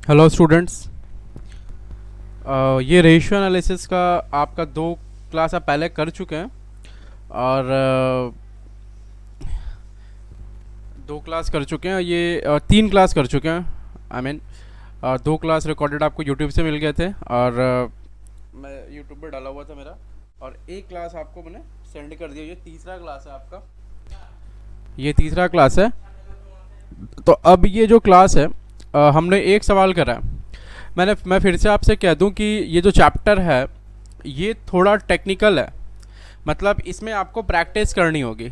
Hello students. ये ratio analysis का आपका दो क्लास आप पहले कर चुके हैं और दो क्लास कर चुके हैं। ये तीन क्लास कर चुके हैं। आई मीन दो क्लास रिकॉर्डेड आपको यूट्यूब से मिल गए थे और मैं यूट्यूब पे डाला हुआ था मेरा, और एक क्लास आपको मैंने सेंड कर दिया। ये तीसरा क्लास है आपका, ये तीसरा क्लास है। तो अब ये जो क्लास है, हमने एक सवाल करा है। मैं फिर से आपसे कह दूं कि ये जो चैप्टर है ये थोड़ा टेक्निकल है। मतलब इसमें आपको प्रैक्टिस करनी होगी।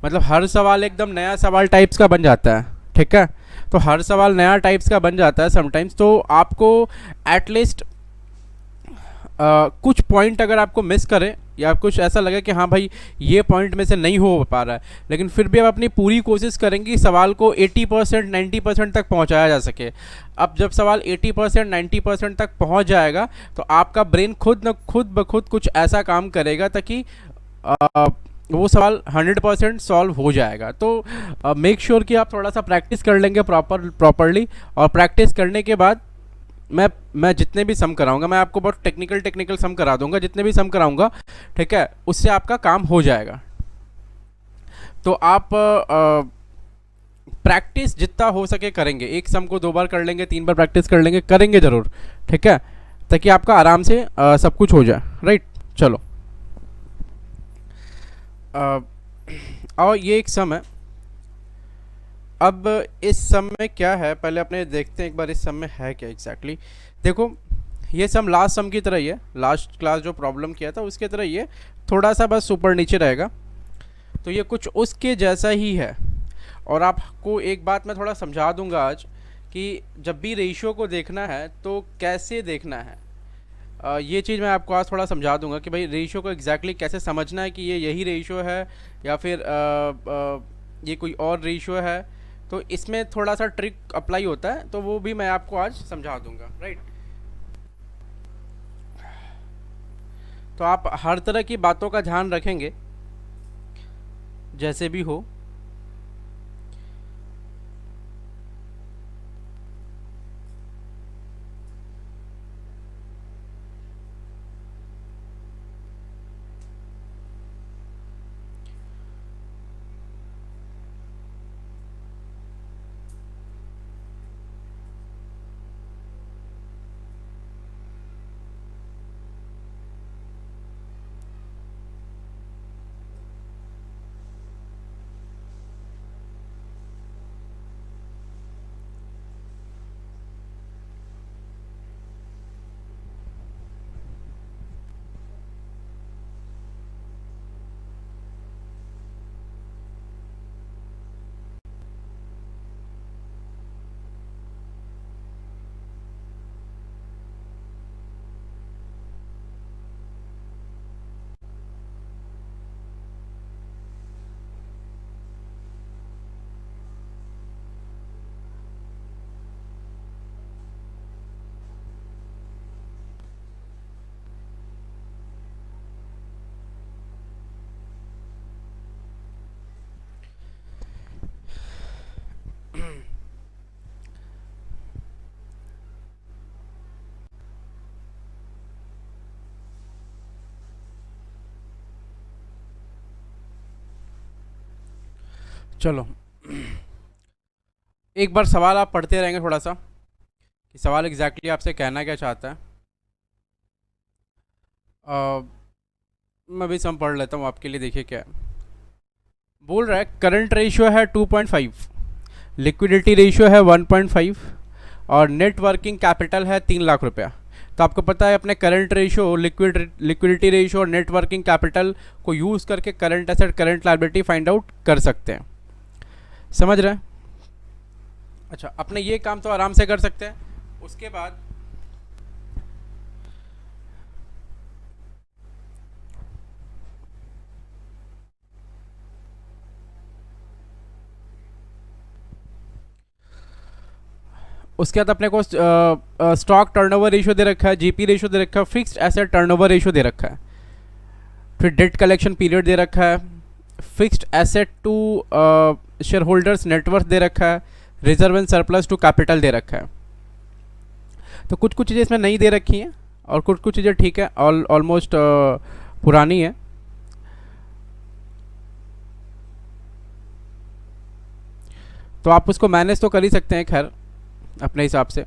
मतलब हर सवाल एकदम नया सवाल टाइप्स का बन जाता है, ठीक है। तो हर सवाल नया टाइप्स का बन जाता है समटाइम्स। तो आपको एटलीस्ट कुछ पॉइंट अगर आपको मिस करे या कुछ ऐसा लगे कि हाँ भाई ये पॉइंट में से नहीं हो पा रहा है, लेकिन फिर भी आप अपनी पूरी कोशिश करेंगे कि सवाल को 80% 90% तक पहुंचाया जा सके। अब जब सवाल 80% 90% तक पहुंच जाएगा तो आपका ब्रेन खुद ब खुद कुछ ऐसा काम करेगा ताकि वो सवाल 100% सॉल्व हो जाएगा। तो मेक श्योर कि आप थोड़ा सा प्रैक्टिस कर लेंगे प्रॉपरली। और प्रैक्टिस करने के बाद मैं जितने भी सम कराऊंगा, मैं आपको बहुत टेक्निकल सम करा दूंगा। जितने भी सम कराऊंगा, ठीक है, उससे आपका काम हो जाएगा। तो आप प्रैक्टिस जितना हो सके करेंगे। एक सम को 2 बार कर लेंगे, 3 बार प्रैक्टिस कर लेंगे, करेंगे ज़रूर, ठीक है, ताकि आपका आराम से सब कुछ हो जाए। राइट, चलो। अ, और ये एक सम है। अब इस सम में क्या है, पहले अपने देखते हैं एक बार इस सम में है क्या एग्जैक्टली। देखो, ये सम लास्ट सम की तरह ही है। लास्ट क्लास जो प्रॉब्लम किया था उसके तरह ही है, थोड़ा सा बस ऊपर नीचे रहेगा। तो ये कुछ उसके जैसा ही है। और आपको एक बात मैं थोड़ा समझा दूंगा आज, कि जब भी रेशियो को देखना है तो कैसे देखना है। ये चीज़ मैं आपको आज थोड़ा समझा दूंगा कि भाई रेशियो को एग्जैक्टली कैसे समझना है, कि ये यही रेशियो है या फिर ये कोई और रेशियो है। तो इसमें थोड़ा सा ट्रिक अप्लाई होता है, तो वो भी मैं आपको आज समझा दूंगा। राइट, तो आप हर तरह की बातों का ध्यान रखेंगे जैसे भी हो। चलो, एक बार सवाल आप पढ़ते रहेंगे थोड़ा सा, कि सवाल एग्जैक्टली आपसे कहना क्या चाहता है। मैं भी सम पढ़ लेता हूँ आपके लिए। देखिए क्या है। बोल रहा है करंट रेशियो है 2.5, लिक्विडिटी रेशियो है 1.5 और नेट वर्किंग कैपिटल है 3 लाख रुपया। तो आपको पता है अपने करंट रेशियो, लिक्विडिटी रेशियो और नेट वर्किंग कैपिटल को यूज़ करके current asset current liability find out कर सकते हैं। समझ रहे हैं? अच्छा, अपने ये काम तो आराम से कर सकते हैं। उसके बाद अपने को स्टॉक टर्नओवर रेशियो दे रखा है, जीपी रेशियो दे रखा है, फिक्स्ड एसेट टर्नओवर रेशियो दे रखा है, फिर डेट कलेक्शन पीरियड दे रखा है, fixed asset to shareholders net worth दे रखा है, reserve and surplus to capital दे रखा है। तो कुछ कुछ चीज़ें इसमें नहीं दे रखी हैं और कुछ कुछ चीज़ें ठीक है, ऑलमोस्ट पुरानी है। तो आप उसको मैनेज तो कर ही सकते हैं खैर अपने हिसाब से।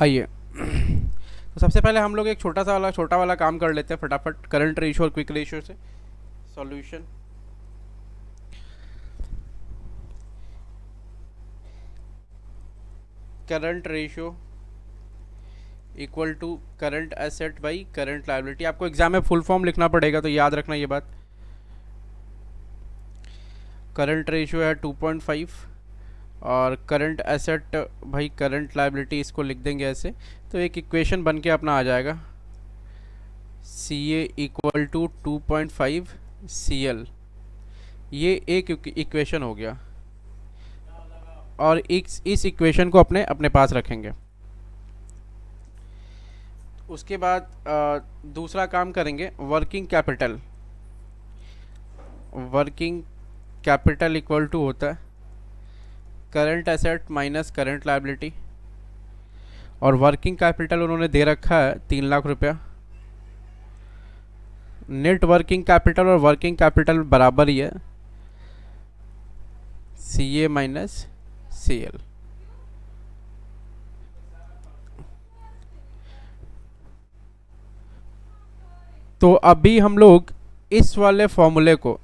आइए तो सबसे पहले हम लोग एक छोटा वाला काम कर लेते हैं फटाफट, करंट रेशियो और क्विक रेशियो से solution. Current ratio equal to current asset by current liability. आपको एग्जाम में फुल फॉर्म लिखना पड़ेगा तो याद रखना ये बात। करंट रेशियो है 2.5 और करंट एसेट भाई करंट लायबिलिटी, इसको लिख देंगे ऐसे। तो एक इक्वेशन बन के अपना आ जाएगा सी A equal to 2.5 C L. ये एक इक्वेशन हो गया और इस इक्वेशन को अपने अपने पास रखेंगे। उसके बाद दूसरा काम करेंगे working capital. Working capital equal to होता है current asset minus current liability, और वर्किंग कैपिटल उन्होंने दे रखा है 3 लाख रुपया। नेट वर्किंग कैपिटल और वर्किंग कैपिटल बराबर ही है, सी ए माइनस सी एल। तो अभी हम लोग इस वाले फॉर्मूले को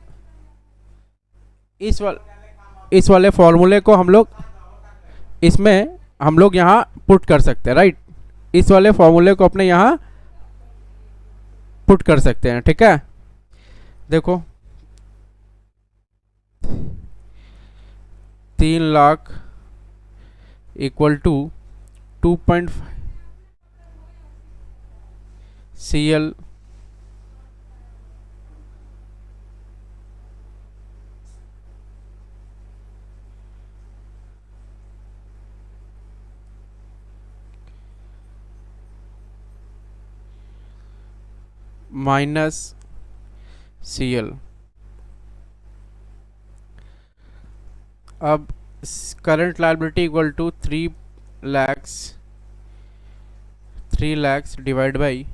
इस वाले फॉर्मूले को हम लोग यहाँ पुट कर सकते हैं, राइट। इस वाले फॉर्मूले को अपने यहाँ पुट कर सकते हैं, ठीक है। देखो 3 lakh equal to 2.5 C L minus C L. अब current liability equal to 3 lakhs divide by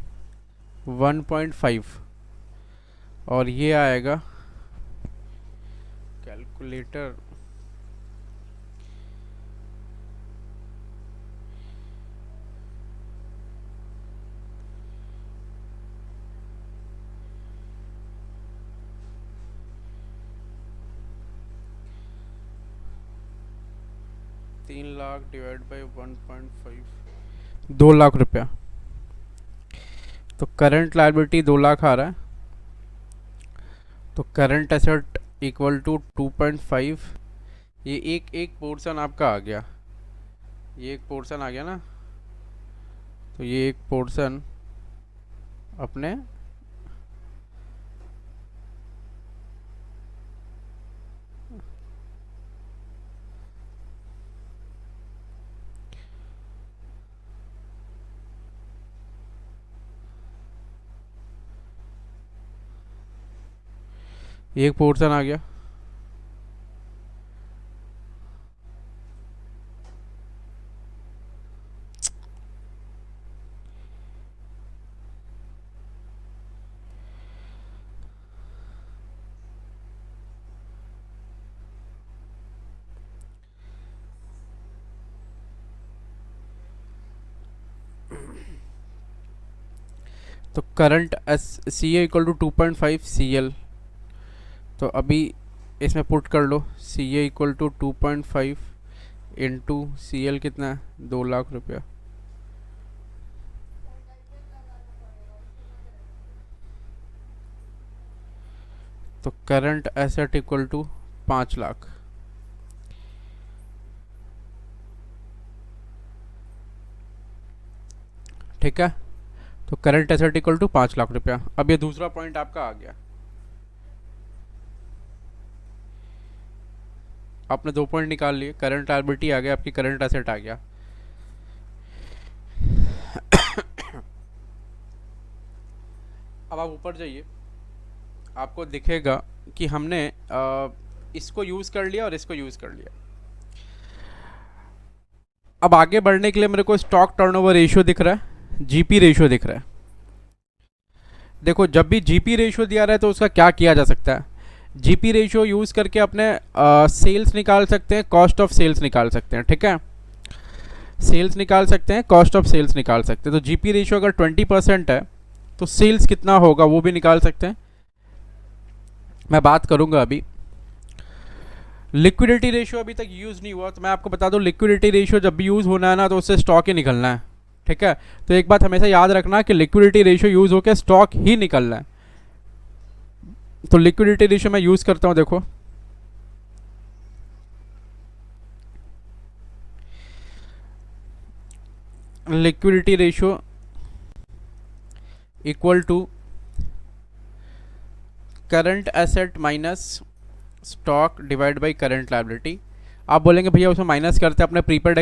1.5, और ये आएगा कैलकुलेटर। तीन लाख डिवाइड बाई 1.5, 2 लाख रुपया। तो करंट लायबिलिटी 2 लाख आ रहा है, तो करंट एसेट इक्वल टू 2.5। ये एक पोर्शन आपका आ गया, ये एक पोर्शन आ गया ना, तो ये एक पोर्शन अपने एक पोर्शन आ गया। तो current as C A equal to 2.5 C L. तो अभी इसमें पुट कर लो C A equal to 2.5 into C L कितना है, 2 लाख रुपया। तो current asset equal to 5 lakh. ठीक है, तो current asset equal to 5 lakh रुपया। अब ये दूसरा पॉइंट आपका आ गया। आपने 2 पॉइंट निकाल लिए, करंट लायबिलिटी आ गया, आपकी करंट एसेट आ गया। अब आप ऊपर जाइए, आपको दिखेगा कि हमने इसको यूज़ कर लिया और इसको यूज़ कर लिया। अब आगे बढ़ने के लिए मेरे को स्टॉक टर्नओवर रेशियो दिख रहा है, जीपी रेशियो दिख रहा है। देखो जब भी जीपी रेशियो दिया रहा है तो उसका क्या किया जा सकता है, जीपी रेशियो यूज़ करके अपने सेल्स निकाल सकते हैं, कॉस्ट ऑफ सेल्स निकाल सकते हैं, ठीक है, सेल्स निकाल सकते हैं, कॉस्ट ऑफ सेल्स निकाल सकते हैं। तो जीपी रेशियो अगर 20% है तो सेल्स कितना होगा वो भी निकाल सकते हैं, मैं बात करूंगा अभी। लिक्विडिटी रेशियो अभी तक यूज़ नहीं हुआ, तो मैं आपको बता दूं लिक्विडिटी रेशियो जब भी यूज़ होना है ना तो उससे स्टॉक ही निकलना है, ठीक है। तो एक बात हमेशा याद रखना कि लिक्विडिटी रेशियो यूज़ होकर स्टॉक ही निकलना है। तो लिक्विडिटी रेशियो मैं यूज़ करता हूँ, देखो liquidity ratio equal to current asset minus stock divide by current liability. आप बोलेंगे भैया उसमें माइनस करते हैं अपने प्रीपेड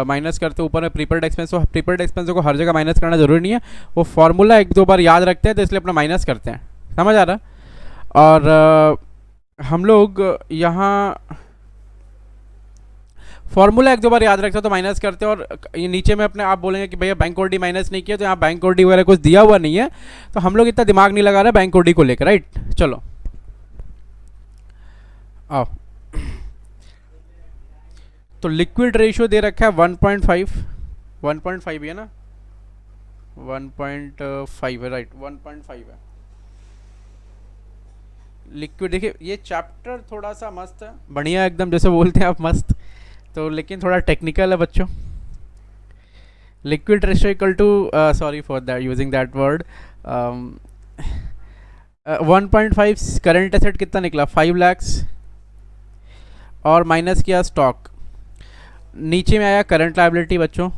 माइनस करते ऊपर में प्रीपेड एक्सपेंस, तो प्रीपेड एक्सपेंस को हर जगह माइनस करना जरूरी नहीं है, वो फॉर्मूला एक दो बार याद रखते हैं तो इसलिए अपना माइनस करते हैं, समझ आ रहा। और हम लोग यहाँ फॉर्मूला एक दो बार याद रखते हो तो माइनस करते हैं। और ये नीचे में अपने आप बोलेंगे कि भैया बैंक ओडी माइनस नहीं किया, तो यहाँ बैंक ओडी वगैरह कुछ दिया हुआ नहीं है, तो हम लोग इतना दिमाग नहीं लगा रहे बैंक ओडी को लेकर, राइट। चलो आओ, तो लिक्विड रेशियो दे रखा है 1.5, 1.5 है ना, 1.5 है, राइट 1.5 है लिक्विड। देखिए ये चैप्टर थोड़ा सा मस्त है, बढ़िया एकदम जैसे बोलते हैं आप मस्त, तो लेकिन थोड़ा टेक्निकल है बच्चों। Liquid ratio equal to, sorry for that using that word, 1.5 current asset कितना निकला 5 lakhs, और माइनस किया स्टॉक, नीचे में आया करंट लायबिलिटी बच्चों।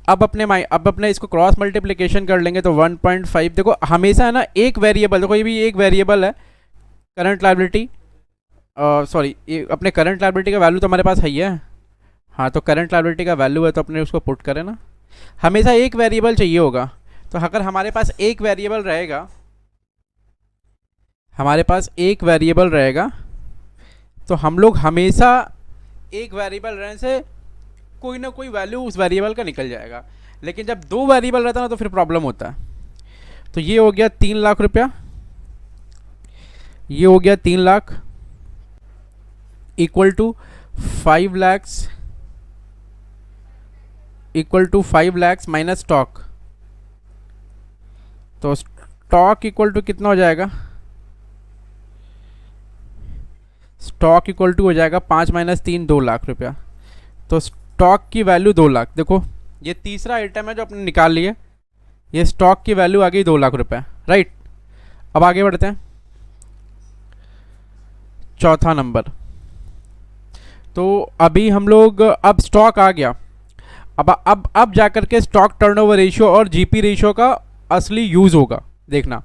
अब अपने इसको क्रॉस मल्टीप्लिकेशन कर लेंगे तो 1.5, देखो हमेशा है ना एक वेरिएबल, देखो ये भी एक वेरिएबल है करंट लायबिलिटी, सॉरी ये अपने करंट लायबिलिटी का वैल्यू तो हमारे पास है ही है, हाँ तो करंट लायबिलिटी का वैल्यू है तो अपने उसको पुट करें ना, हमेशा एक वेरिएबल चाहिए होगा। तो अगर हमारे पास एक वेरिएबल रहेगा, हमारे पास एक वेरिएबल रहेगा तो हम लोग हमेशा एक वेरिएबल रहने से कोई ना कोई वैल्यू उस वेरिएबल का निकल जाएगा। लेकिन जब दो वेरिएबल रहता है ना तो फिर प्रॉब्लम होता है। तो ये हो गया 3 लाख रुपया, ये हो गया 3 lakh equal to 5 lakhs, equal to 5 lakhs minus stock. तो स्टॉक इक्वल टू कितना हो जाएगा, स्टॉक इक्वल टू हो जाएगा 5 माइनस 3 2 लाख रुपया। तो स्टॉक की वैल्यू 2 लाख, देखो ये तीसरा आइटम है जो आपने निकाल लिए, ये स्टॉक की वैल्यू आ गई 2 लाख रुपए, राइट। अब आगे बढ़ते हैं, चौथा नंबर। तो अभी हम लोग, अब स्टॉक आ गया, अब जाकर के स्टॉक टर्नओवर रेशियो और जीपी रेशियो का असली यूज़ होगा। देखना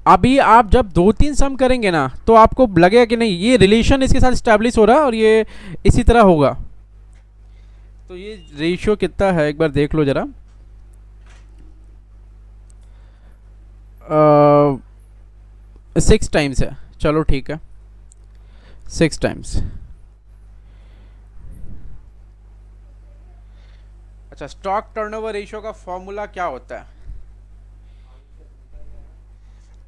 अभी आप जब 2-3 सम करेंगे ना तो आपको लगेगा कि नहीं ये रिलेशन इसके साथ स्टैब्लिश हो रहा है और ये इसी तरह होगा। तो ये रेशियो कितना है एक बार देख लो जरा, 6 टाइम्स है, चलो ठीक है 6 टाइम्स। अच्छा स्टॉक टर्नओवर रेशियो का फॉर्मूला क्या होता है,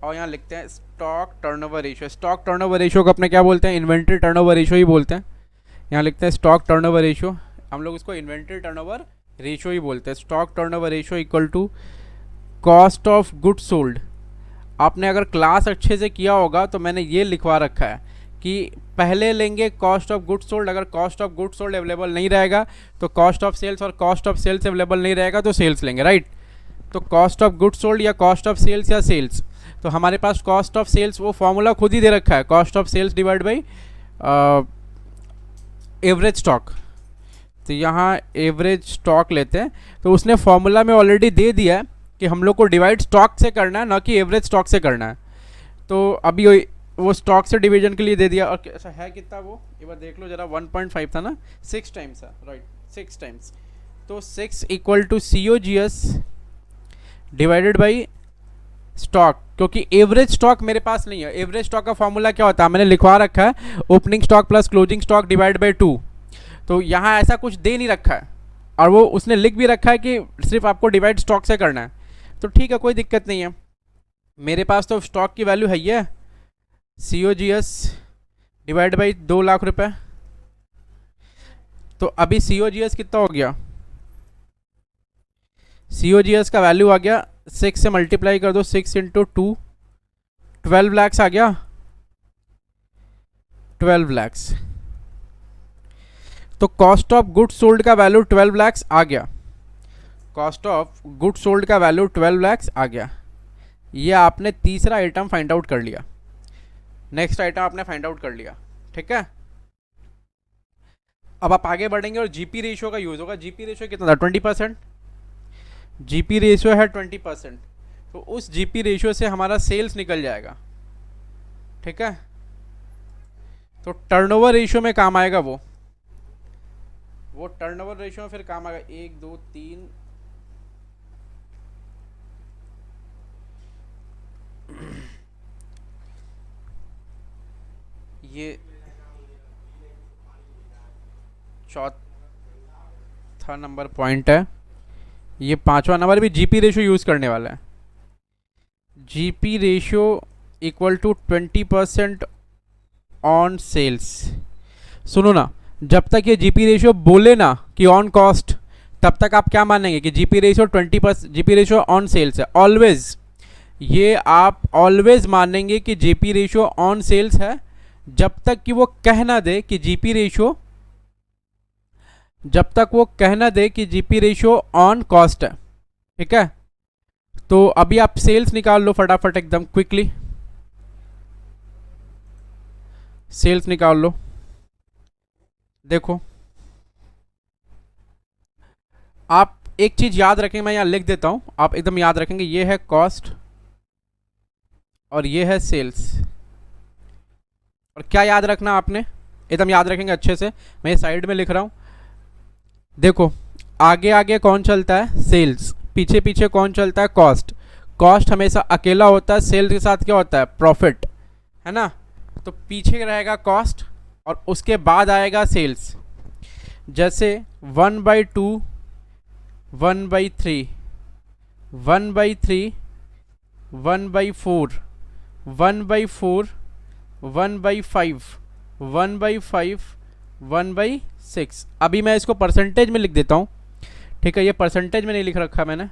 और यहाँ लिखते हैं stock turnover ratio. Stock turnover ratio को अपने क्या बोलते हैं, इन्वेंट्री टर्नओवर रेशियो ही बोलते हैं। यहाँ लिखते हैं स्टॉक टर्नओवर रेशियो, हम लोग इसको इन्वेंट्री टर्नओवर रेशियो ही बोलते हैं। Stock turnover ratio equal to cost of good sold. आपने अगर क्लास अच्छे से किया होगा तो मैंने ये लिखवा रखा है कि पहले लेंगे कॉस्ट ऑफ गुड सोल्ड, अगर cost of good sold available नहीं रहेगा तो कॉस्ट ऑफ सेल्स, और कॉस्ट ऑफ सेल्स अवेलेबल नहीं रहेगा तो सेल्स लेंगे, राइट। तो कॉस्ट ऑफ गुड सोल्ड या कॉस्ट ऑफ सेल्स या सेल्स, तो हमारे पास कॉस्ट ऑफ सेल्स वो फॉर्मूला खुद ही दे रखा है, cost of sales divide by average stock. तो यहाँ एवरेज स्टॉक लेते हैं, तो उसने फॉर्मूला में ऑलरेडी दे दिया है कि हम लोग को डिवाइड स्टॉक से करना है, ना कि एवरेज स्टॉक से करना है। तो अभी वो स्टॉक से डिवीजन के लिए दे दिया। और ऐसा है कितना वो एक बार देख लो जरा, 1.5 था ना, 6 टाइम्स है, राइट 6 टाइम्स। तो 6 equal to COGS divided by stock, क्योंकि एवरेज स्टॉक मेरे पास नहीं है। एवरेज स्टॉक का फॉर्मूला क्या होता है, मैंने लिखवा रखा है opening stock plus closing stock divide bye 2। तो यहाँ ऐसा कुछ दे नहीं रखा है, और वो उसने लिख भी रखा है कि सिर्फ आपको डिवाइड स्टॉक से करना है। तो ठीक है, कोई दिक्कत नहीं है। मेरे पास तो स्टॉक की वैल्यू है ही है, C O G S divide by 2 lakh रुपए। तो अभी सी ओ जी एस कितना हो गया, सी ओ जी एस का वैल्यू आ गया 6 से मल्टीप्लाई कर दो, 6 इंटू 2, 12 लैक्स आ गया, 12 लैक्स। तो कॉस्ट ऑफ गुड सोल्ड का वैल्यू 12 लैक्स आ गया, कॉस्ट ऑफ गुड सोल्ड का वैल्यू 12 लैक्स आ गया। ये आपने तीसरा आइटम फाइंड आउट कर लिया, नेक्स्ट आइटम आपने फाइंड आउट कर लिया, ठीक है। अब आप आगे बढ़ेंगे और जीपी रेशियो का यूज होगा। जीपी रेशियो कितना था, 20%। जीपी रेशियो है 20%, तो उस जीपी रेशियो से हमारा सेल्स निकल जाएगा, ठीक है। तो टर्नओवर रेशियो में काम आएगा वो टर्नओवर रेशियो में फिर काम आएगा 1 2 3 ये चौथा नंबर पॉइंट है। ये पांचवा नंबर भी जीपी रेशियो यूज करने वाला है। GP ratio equal to 20% on sales. सुनो ना, जब तक ये जीपी रेशियो बोले ना कि ऑन कॉस्ट, तब तक आप क्या मानेंगे कि GP ratio 20%, GP ratio on sales है। ऑलवेज ये आप ऑलवेज मानेंगे कि जीपी रेशियो ऑन सेल्स है, जब तक कि वो कहना दे कि जीपी रेशियो, जब तक वो कहना दे कि जीपी रेशियो ऑन कॉस्ट है, ठीक है। तो अभी आप सेल्स निकाल लो फटाफट एकदम क्विकली, सेल्स निकाल लो। देखो आप एक चीज याद रखेंगे, मैं यहां लिख देता हूं, आप एकदम याद रखेंगे, ये है कॉस्ट और ये है सेल्स। और क्या याद रखना आपने, एकदम याद रखेंगे अच्छे से, मैं साइड में लिख रहा हूं। देखो आगे आगे कौन चलता है, सेल्स, पीछे पीछे कौन चलता है, कॉस्ट। कॉस्ट हमेशा अकेला होता है, सेल्स के साथ क्या होता है, प्रॉफिट, है ना। तो पीछे रहेगा कॉस्ट और उसके बाद आएगा सेल्स। जैसे 1/2, 1/3, 1/3, 1/4, 1/4, 1/5, 1/5, 1/6। अभी मैं इसको परसेंटेज में लिख देता हूँ, ठीक है। ये परसेंटेज में नहीं लिख रखा मैंने,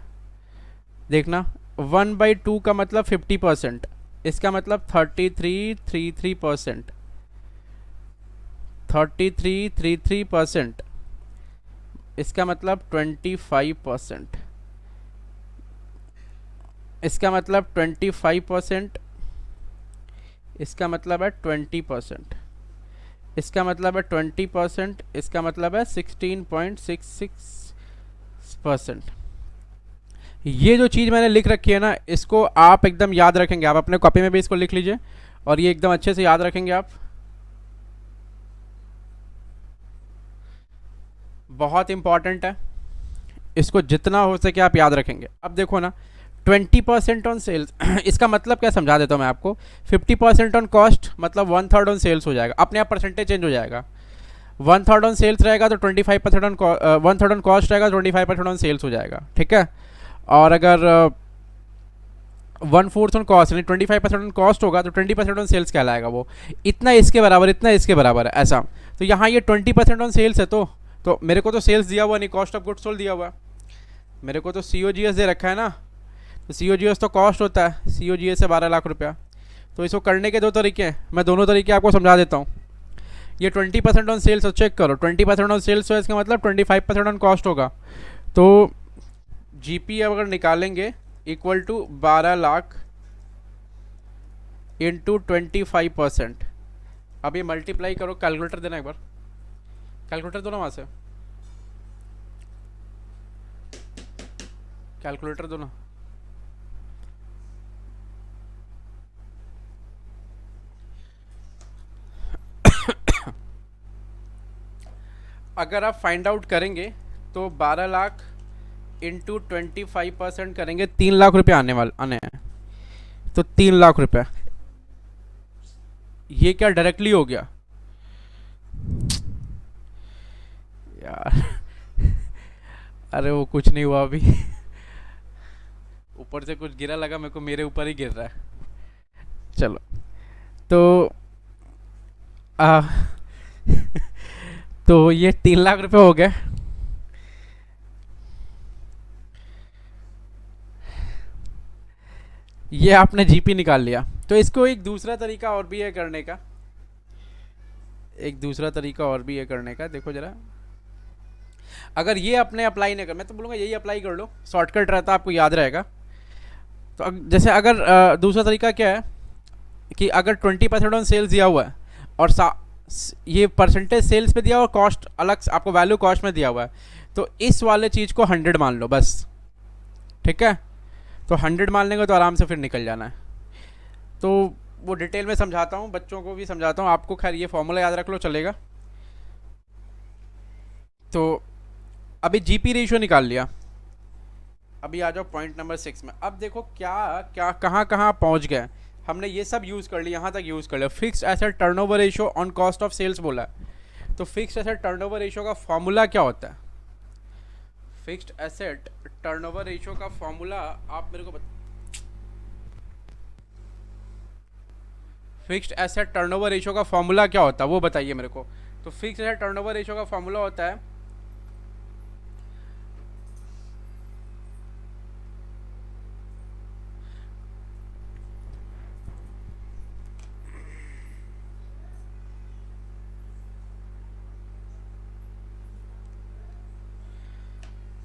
देखना। 1/2 का मतलब 50%, इसका मतलब 3333%, 3333%, इसका मतलब 25%, इसका मतलब 25%, इसका मतलब है 20%, इसका मतलब है 20%, इसका मतलब है 16.66%। ये जो चीज़ मैंने लिख रखी है ना, इसको आप एकदम याद रखेंगे, आप अपने कॉपी में भी इसको लिख लीजिए और ये एकदम अच्छे से याद रखेंगे आप। बहुत इंपॉर्टेंट है, इसको जितना हो सके आप याद रखेंगे। अब देखो ना, 20% ऑन सेल्स इसका मतलब क्या समझा देता हूँ मैं आपको। 50% ऑन कॉस्ट मतलब 1/3 ऑन सेल्स हो जाएगा, अपने आप परसेंटेज चेंज हो जाएगा। 1/3 ऑन सेल्स रहेगा तो 25% ऑन 1/3 ऑन कॉस्ट रहेगा, 25% ऑन सेल्स हो जाएगा, ठीक है। और अगर 1/4 ऑन कॉस्ट यानी 25% ऑन कॉस्ट होगा तो 20% ऑन सेल्स कहलाएगा वो। इतना इसके बराबर, इतना इसके बराबर है, ऐसा। तो यहाँ ये 20% ऑन सेल्स है, तो मेरे को तो सेल्स दिया हुआ नहीं, कॉस्ट ऑफ गुड्स सोल्ड दिया हुआ, मेरे को तो सी ओ जी एस दे रखा है ना। तो सी ओ जी एस तो कॉस्ट होता है, सी ओ जी एस है 12 लाख रुपया। तो इसको करने के दो तरीके हैं, मैं दोनों तरीके आपको समझा देता हूँ। ये 20% ऑन सेल्स चेक करो, 20% ऑन सेल्स है, इसका मतलब 25% ऑन कॉस्ट होगा। तो जी पी अगर निकालेंगे इक्वल टू 12 लाख इंटू 25%। अब ये मल्टीप्लाई करो, कैलकुलेटर देना एक बार, कैलकुलेटर दो ना वहाँ से, कैलकुलेटर दो ना। अगर आप फाइंड आउट करेंगे तो 12 लाख इंटू 25% करेंगे, 3 लाख रुपये आने हैं। तो 3 लाख रुपए। ये क्या डायरेक्टली हो गया यार? अरे वो कुछ नहीं हुआ अभी। ऊपर से कुछ गिरा, लगा मेरे को मेरे ऊपर ही गिर रहा है। चलो, तो आ, तो ये 3 लाख रुपए हो गए। ये आपने जीपी निकाल लिया। तो इसको एक दूसरा तरीका और भी है करने का, एक दूसरा तरीका और भी है करने का। देखो जरा, अगर ये अपने अप्लाई नहीं कर, मैं तो बोलूँगा यही अप्लाई कर लो, शॉर्टकट रहता है, आपको याद रहेगा। तो जैसे अगर दूसरा तरीका क्या है कि अगर 20% ऑन सेल्स दिया हुआ है और ये परसेंटेज सेल्स पे दिया हुआ, कॉस्ट अलग से आपको वैल्यू कॉस्ट में दिया हुआ है, तो इस वाले चीज़ को 100 मान लो बस। ठीक है, तो 100 मान लेंगे तो आराम से फिर निकल जाना है। तो वो डिटेल में समझाता हूँ, बच्चों को भी समझाता हूँ, आपको खैर ये फॉर्मूला याद रख लो चलेगा। तो अभी जीपी रेशियो निकाल लिया। अभी आ जाओ पॉइंट नंबर 6 में। अब देखो क्या क्या कहाँ कहाँ पहुँच गए। हमने ये सब यूज़ कर लिया, यहाँ तक यूज़ कर लिया। Fixed asset turnover ratio on cost of sales बोला है। तो फिक्स्ड एसेट टर्नओवर रेशियो का फॉर्मूला क्या होता है? फिक्स्ड एसेट टर्नओवर रेशियो का फॉर्मूला आप मेरे को फिक्स्ड एसेट टर्नओवर रेशियो का फॉर्मूला क्या होता है वो बताइए मेरे को। तो फिक्स्ड एसेट टर्नओवर रेशियो का फॉर्मूला होता है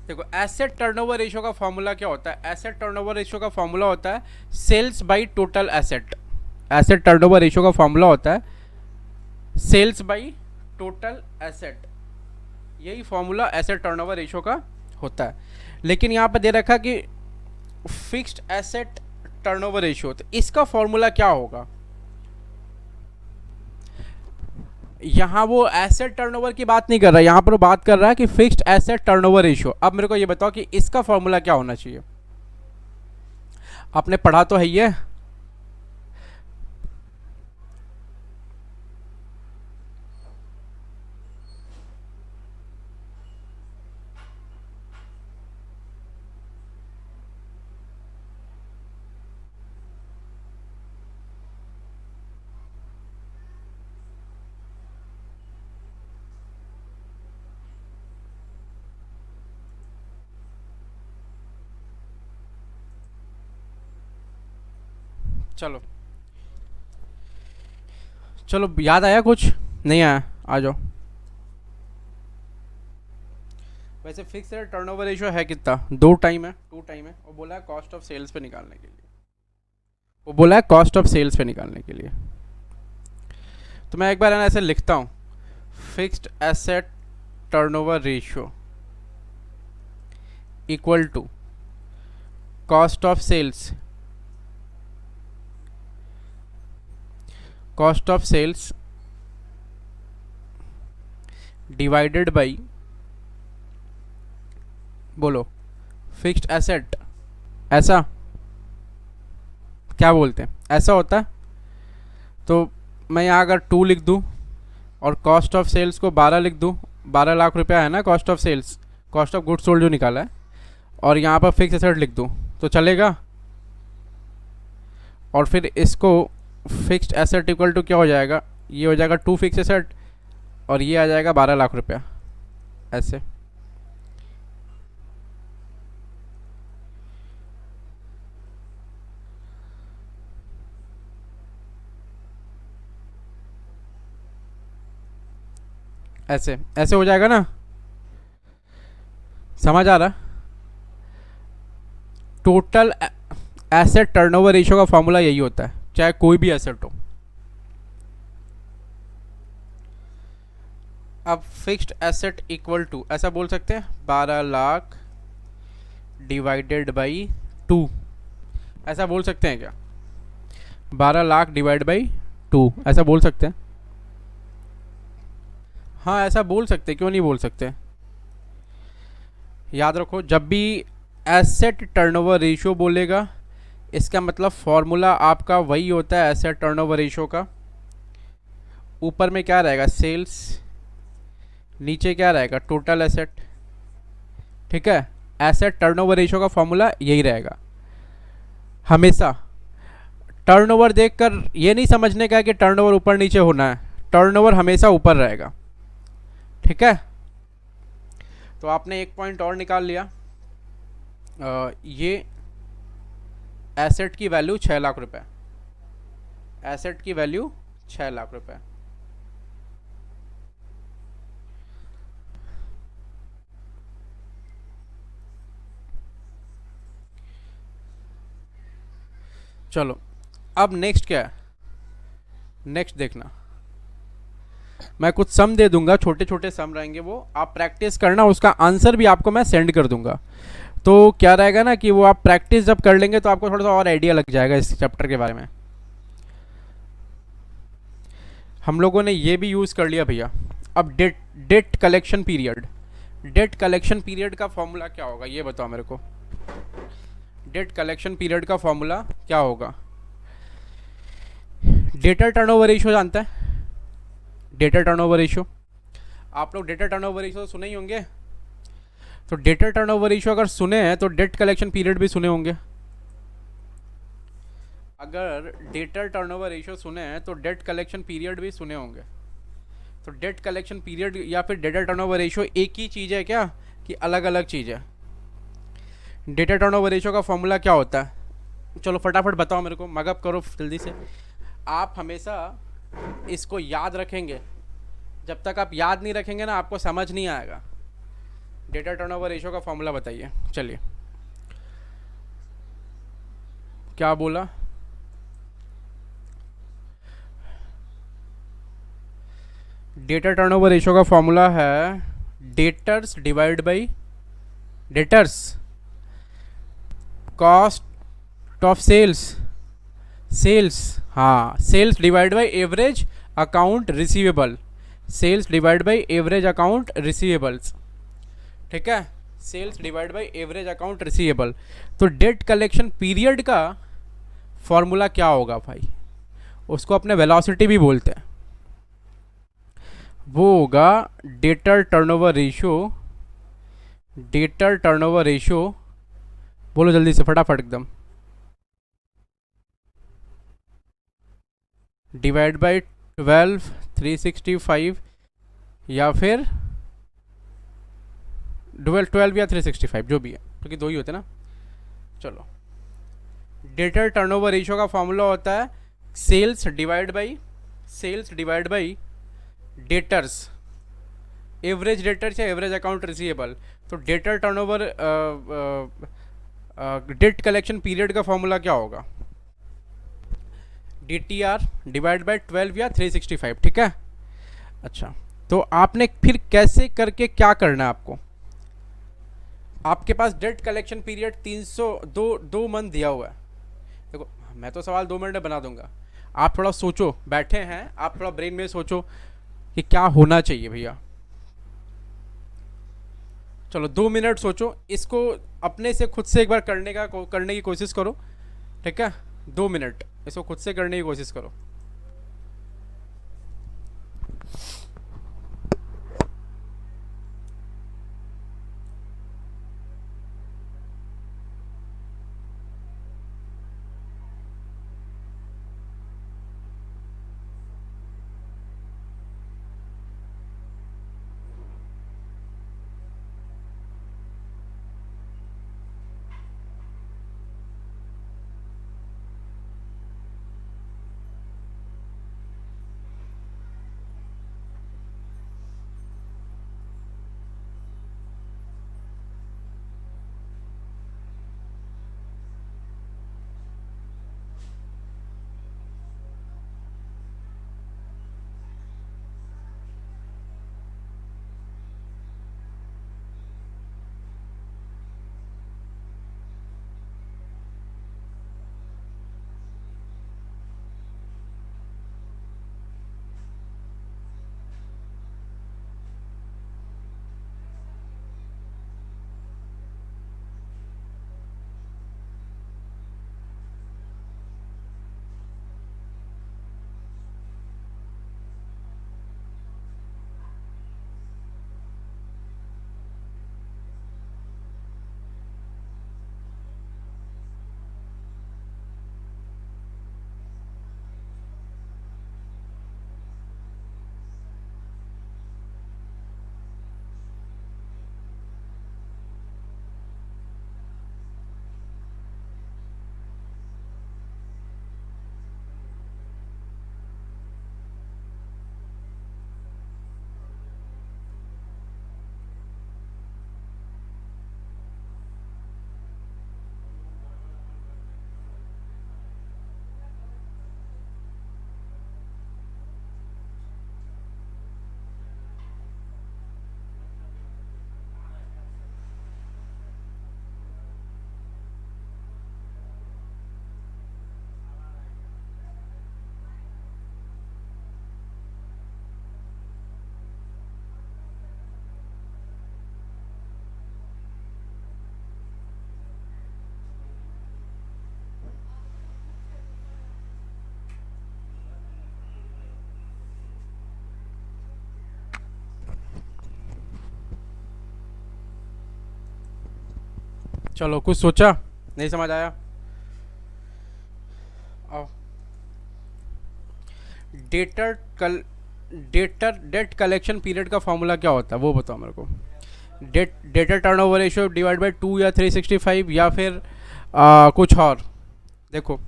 देखो, एसेट टर्नओवर रेशियो का फॉर्मूला क्या होता है? एसेट टर्नओवर रेशियो का फॉर्मूला होता है sales by total asset. Asset turnover ratio का फॉर्मूला होता है सेल्स बाई टोटल एसेट। यही फॉर्मूला एसेट टर्नओवर रेशियो का होता है। लेकिन यहाँ पे दे रखा कि फिक्स्ड एसेट टर्नओवर रेशियो, तो इसका फॉर्मूला क्या होगा? यहाँ वो एसेट टर्नओवर की बात नहीं कर रहा है, यहाँ पर वो बात कर रहा है कि फिक्स्ड एसेट टर्नओवर रेशियो। अब मेरे को ये बताओ कि इसका फॉर्मूला क्या होना चाहिए? आपने पढ़ा तो है ये। चलो चलो, याद आया? कुछ नहीं आया? आ जाओ। वैसे फिक्स टर्नओवर रेशियो है कितना? 2 टाइम है, 2 टाइम है। वो बोला है कॉस्ट ऑफ सेल्स पे निकालने के लिए, वो बोला है कॉस्ट ऑफ सेल्स पे निकालने के लिए। तो मैं एक बार ऐसे लिखता हूँ, fixed asset turnover ratio equal to cost of sales, cost of sales divided by, बोलो, फिक्स्ड एसेट। ऐसा क्या बोलते हैं? ऐसा होता है। तो मैं यहाँ अगर 2 लिख दूँ और कॉस्ट ऑफ सेल्स को 12 लिख दूँ, 12 लाख रुपया है ना cost of sales, cost of goods sold जो निकाला है, और यहाँ पर फिक्स एसेट लिख दूँ तो चलेगा? और फिर इसको फिक्स्ड एसेट इक्वल टू क्या हो जाएगा? ये हो जाएगा 2 फिक्स एसेट और ये आ जाएगा 12 लाख रुपया। ऐसे ऐसे ऐसे हो जाएगा ना? समझ आ रहा? टोटल एसेट टर्नओवर रेशियो का फॉर्मूला यही होता है, चाहे कोई भी एसेट हो। अब फिक्स्ड एसेट इक्वल टू ऐसा बोल सकते हैं 12 लाख डिवाइडेड बाई 2, ऐसा बोल सकते हैं क्या? 12 लाख डिवाइड बाई 2 ऐसा बोल सकते हैं? हाँ ऐसा बोल सकते, क्यों नहीं बोल सकते? याद रखो, जब भी एसेट टर्नओवर रेशियो बोलेगा, इसका मतलब फॉर्मूला आपका वही होता है एसेट टर्नओवर रेशियो का। ऊपर में क्या रहेगा, सेल्स, नीचे क्या रहेगा, टोटल एसेट। ठीक है, एसेट टर्नओवर रेशियो का फॉर्मूला यही रहेगा हमेशा। टर्नओवर देखकर ये नहीं समझने का है कि टर्नओवर ऊपर नीचे होना है, टर्नओवर हमेशा ऊपर रहेगा। ठीक है, तो आपने एक पॉइंट और निकाल लिया। ये एसेट की वैल्यू 6 लाख रुपए, एसेट की वैल्यू 6 लाख रुपए। चलो, अब नेक्स्ट क्या है, नेक्स्ट देखना, मैं कुछ सम दे दूंगा, छोटे छोटे सम रहेंगे, वो आप प्रैक्टिस करना, उसका आंसर भी आपको मैं सेंड कर दूंगा। तो क्या रहेगा ना कि वो आप प्रैक्टिस जब कर लेंगे तो आपको थोड़ा सा और आइडिया लग जाएगा इस चैप्टर के बारे में। हम लोगों ने ये भी यूज़ कर लिया भैया। अब debt debt collection period, debt collection period का फॉर्मूला क्या होगा ये बताओ मेरे को। डेट कलेक्शन पीरियड का फॉर्मूला क्या होगा, डेटर टर्नओवर रेशियो जानते हैं, डेटर टर्नओवर रेशियो, आप लोग डेटर टर्नओवर रेशियो सुने ही होंगे। तो डेटर टर्नओवर रेशियो अगर सुने हैं तो डेट कलेक्शन पीरियड भी सुने होंगे। अगर डेटर टर्नओवर रेशियो सुने हैं तो डेट कलेक्शन पीरियड भी सुने होंगे। तो डेट कलेक्शन पीरियड या फिर डेटर टर्नओवर रेशियो एक ही चीज़ है क्या कि अलग अलग चीज़ है। डेटर टर्नओवर रेशियो का फॉर्मूला क्या होता है, चलो फटाफट बताओ मेरे को, मगअप करो जल्दी से। आप हमेशा इसको याद रखेंगे, जब तक आप याद नहीं रखेंगे ना आपको समझ नहीं आएगा। डेटा टर्नओवर रेशियो का फॉर्मूला बताइए, चलिए क्या बोला। डेटा टर्नओवर रेशियो का फॉर्मूला है debtors divide by debtors cost of sales, sales, हाँ sales divide by average account receivable, sales divide by average account receivables. ठीक है, sales divide by average account receivable. तो डेट कलेक्शन पीरियड का formula क्या होगा भाई, उसको अपने वेलोसिटी भी बोलते हैं, वो होगा debtor turnover ratio, debtor turnover ratio, बोलो जल्दी से फटाफट एकदम, डिवाइड बाई 12 365 या फिर 12 या 365 जो भी है, क्योंकि दो ही होते ना। चलो, डेटर टर्नओवर रेशियो का फॉर्मूला होता है sales divide by, sales divide by debtors, average debtors या एवरेज अकाउंट रिसीवेबल। तो debtor turnover debt collection period का फॉर्मूला क्या होगा, DTR डिवाइड बाई 12 या 365। ठीक है, अच्छा तो आपने फिर कैसे करके क्या करना है आपको, आपके पास डेट कलेक्शन पीरियड 302 मंथ दिया हुआ है। देखो मैं तो सवाल 2 मिनट में बना दूंगा, आप थोड़ा सोचो, बैठे हैं आप थोड़ा ब्रेन में सोचो कि क्या होना चाहिए भैया। चलो 2 मिनट सोचो, इसको अपने से खुद से एक बार करने की कोशिश करो। ठीक है, 2 मिनट इसको खुद से करने की कोशिश करो। चलो, कुछ सोचा? नहीं समझ आया? आओ। डेटर कल डेटर डेट कलेक्शन पीरियड का फॉर्मूला क्या होता है वो बताओ मेरे को। Data turnover ratio divide by 2 या 365 या फिर कुछ और। देखो,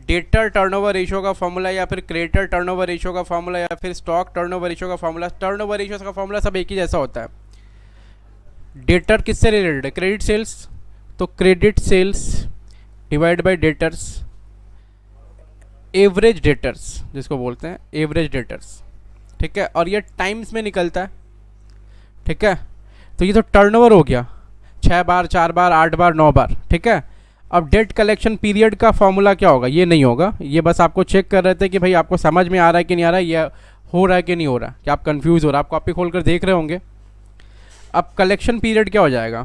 डेटर टर्नओवर रेशियो का फॉर्मूला या फिर क्रेडिटर टर्नओवर रेशियो का फॉर्मूला या फिर स्टॉक टर्नओवर रेशियो का फॉर्मूला, टर्नओवर रेशियो का फॉर्मूला सब एक ही जैसा होता है। डेटर किससे रिलेटेड है? Credit sales. तो credit sales divide by debtors, average debtors जिसको बोलते हैं एवरेज डेटर्स, ठीक है। और ये टाइम्स में निकलता है, ठीक है। तो ये तो टर्नओवर हो गया, 6 बार, 4 बार, 8 बार, 9 बार, ठीक है। अब डेट कलेक्शन पीरियड का फॉर्मूला क्या होगा? ये नहीं होगा, ये बस आपको चेक कर रहे थे कि भाई आपको समझ में आ रहा है कि नहीं आ रहा है, ये हो रहा है कि नहीं हो रहा, कि आप कंफ्यूज हो रहा है। आप कॉपी खोल कर देख रहे होंगे। अब कलेक्शन पीरियड क्या हो जाएगा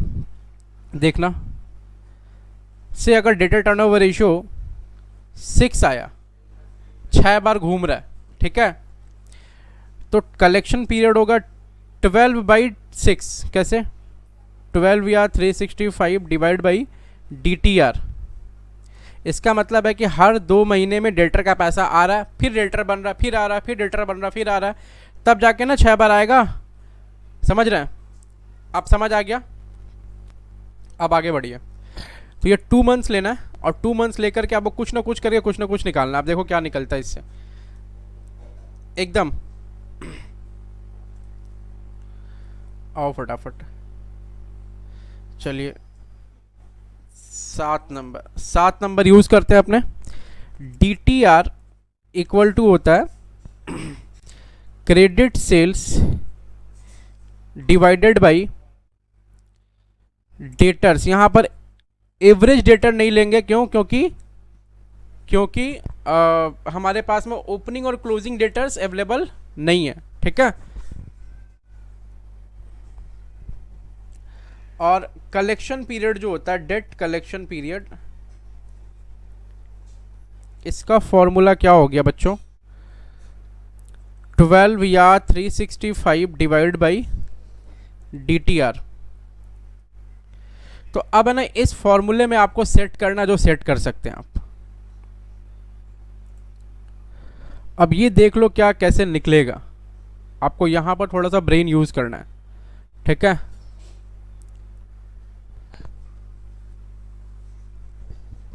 देखना। से अगर डेटा टर्नओवर रेशियो 6 आया, 6 बार घूम रहा है, ठीक है, तो कलेक्शन पीरियड होगा 12/6। कैसे? 12 या 365 डिवाइड बाई DTR। इसका मतलब है कि हर 2 महीने में डेटर का पैसा आ रहा है, फिर डेटर बन रहा है, फिर आ रहा है, फिर डेटर बन रहा है, फिर आ रहा है, तब जाके ना 6 बार आएगा। समझ रहे हैं? अब समझ आ गया? अब आगे बढ़िए। तो ये 2 मंथ्स लेना है और 2 मंथ्स लेकर के आपको कुछ ना कुछ करके कुछ ना कुछ निकालना। आप देखो क्या निकलता है इससे एकदम। आओ फटाफट, चलिए 7 नंबर यूज करते हैं अपने। DTR इक्वल टू होता है credit sales divided by debtors. यहां पर एवरेज डेटर नहीं लेंगे, क्यों? क्योंकि हमारे पास में ओपनिंग और क्लोजिंग डेटर्स अवेलेबल नहीं है, ठीक है। और कलेक्शन पीरियड जो होता है, डेट कलेक्शन पीरियड, इसका फॉर्मूला क्या हो गया बच्चों? 12 या 365 डिवाइड बाई DTR। तो अब है ना, इस फॉर्मूले में आपको सेट करना जो सेट कर सकते हैं आप। अब ये देख लो क्या कैसे निकलेगा। आपको यहां पर थोड़ा सा ब्रेन यूज करना है, ठीक है।